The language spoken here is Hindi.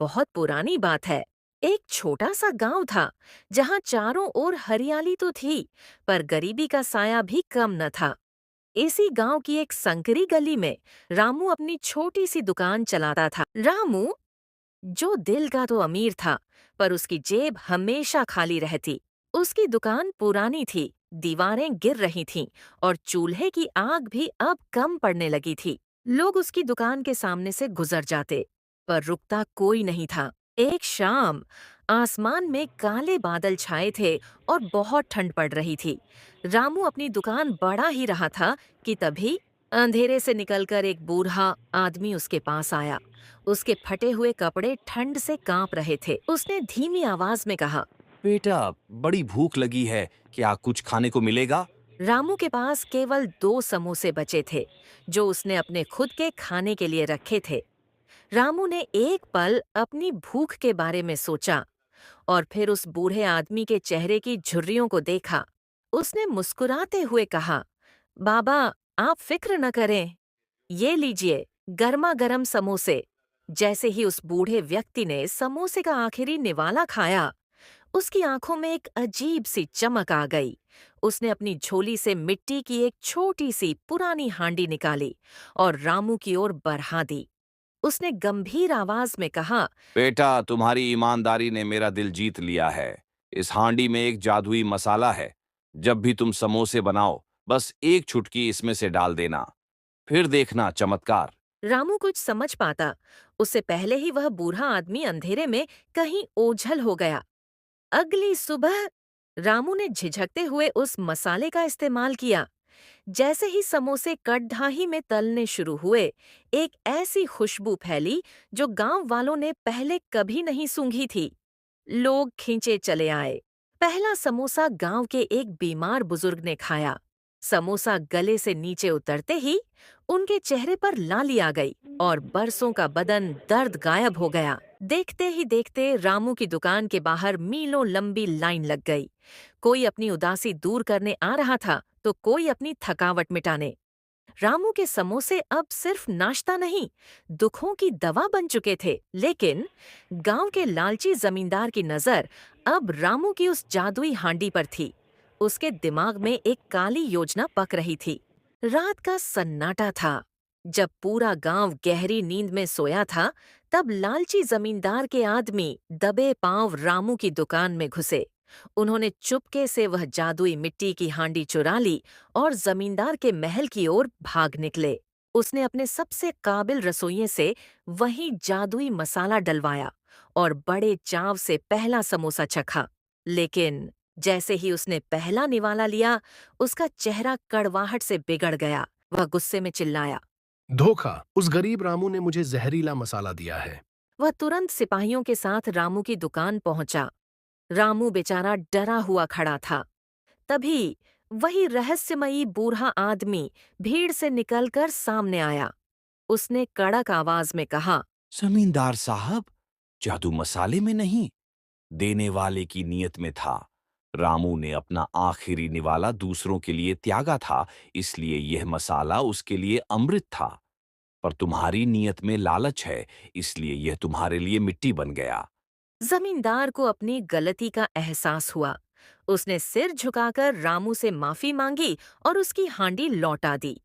बहुत पुरानी बात है। एक छोटा सा गांव था जहां चारों ओर हरियाली तो थी, पर गरीबी का साया भी कम न था। इसी गांव की एक संकरी गली में रामू अपनी छोटी सी दुकान चलाता था। रामू, जो दिल का तो अमीर था, पर उसकी जेब हमेशा खाली रहती। उसकी दुकान पुरानी थी, दीवारें गिर रही थीं और चूल्हे की आग भी अब कम पड़ने लगी थी। लोग उसकी दुकान के सामने से गुजर जाते, पर रुकता कोई नहीं था। एक शाम आसमान में काले बादल छाए थे और बहुत ठंड पड़ रही थी। रामू अपनी दुकान बढ़ा ही रहा था कि तभी अंधेरे से निकलकर एक बूढ़ा आदमी उसके पास आया। उसके फटे हुए कपड़े ठंड से कांप रहे थे। उसने धीमी आवाज में कहा, बेटा, बड़ी भूख लगी है। क्या कुछ खाने को मिलेगा? रामू के पास केवल 2 समोसे बचे थे, जो उसने अपने खुद के खाने के लिए रखे थे। रामू ने एक पल अपनी भूख के बारे में सोचा और फिर उस बूढ़े आदमी के चेहरे की झुर्रियों को देखा। उसने मुस्कुराते हुए कहा, बाबा, आप फिक्र न करें, ये लीजिए गर्मा गर्म समोसे। जैसे ही उस बूढ़े व्यक्ति ने समोसे का आखिरी निवाला खाया, उसकी आंखों में एक अजीब सी चमक आ गई। उसने अपनी झोली से मिट्टी की एक छोटी सी पुरानी हांडी निकाली और रामू की ओर बढ़ा दी। उसने गंभीर आवाज में कहा, बेटा, तुम्हारी ईमानदारी ने मेरा दिल जीत लिया है। इस हांडी में एक जादुई मसाला है। जब भी तुम समोसे बनाओ, बस एक चुटकी इसमें से डाल देना। फिर देखना चमत्कार। रामू कुछ समझ पाता उससे पहले ही वह बूढ़ा आदमी अंधेरे में कहीं ओझल हो गया। अगली सुबह रामू ने झिझकते हुए उस मसाले का इस्तेमाल किया। जैसे ही समोसे कड़ाही में तलने शुरू हुए, एक ऐसी खुशबू फैली जो गांव वालों ने पहले कभी नहीं सूंघी थी। लोग खींचे चले आए। पहला समोसा गांव के एक बीमार बुजुर्ग ने खाया। समोसा गले से नीचे उतरते ही उनके चेहरे पर लाली आ गई और बरसों का बदन दर्द गायब हो गया। देखते ही देखते रामू की दुकान के बाहर मीलों लंबी लाइन लग गई। कोई अपनी उदासी दूर करने आ रहा था तो कोई अपनी थकावट मिटाने। रामू के समोसे अब सिर्फ नाश्ता नहीं, दुखों की दवा बन चुके थे। लेकिन गांव के लालची जमींदार की नजर अब रामू की उस जादुई हांडी पर थी। उसके दिमाग में एक काली योजना पक रही थी। रात का सन्नाटा था। जब पूरा गांव गहरी नींद में सोया था, तब लालची जमींदार के आदमी दबे पांव रामू की दुकान में घुसे। उन्होंने चुपके से वह जादुई मिट्टी की हांडी चुरा ली और जमींदार के महल की ओर भाग निकले। उसने अपने सबसे काबिल रसोइये से वही जादुई मसाला डलवाया और बड़े चाव से पहला समोसा चखा। लेकिन जैसे ही उसने पहला निवाला लिया, उसका चेहरा कड़वाहट से बिगड़ गया। वह गुस्से में चिल्लाया। धोखा! उस गरीब रामू ने मुझे जहरीला मसाला दिया है। वह तुरंत सिपाहियों के साथ रामू की दुकान पहुंचा। रामू बेचारा डरा हुआ खड़ा था। तभी वही रहस्यमयी बूढ़ा आदमी भीड़ से निकलकर सामने आया। उसने कड़क आवाज में कहा, जमींदार साहब, जादू मसाले में नहीं, देने वाले की नीयत में था। रामू ने अपना आखिरी निवाला दूसरों के लिए त्यागा था, इसलिए यह मसाला उसके लिए अमृत था। पर तुम्हारी नीयत में लालच है, इसलिए यह तुम्हारे लिए मिट्टी बन गया। जमींदार को अपनी गलती का एहसास हुआ। उसने सिर झुकाकर रामू से माफी मांगी और उसकी हांडी लौटा दी।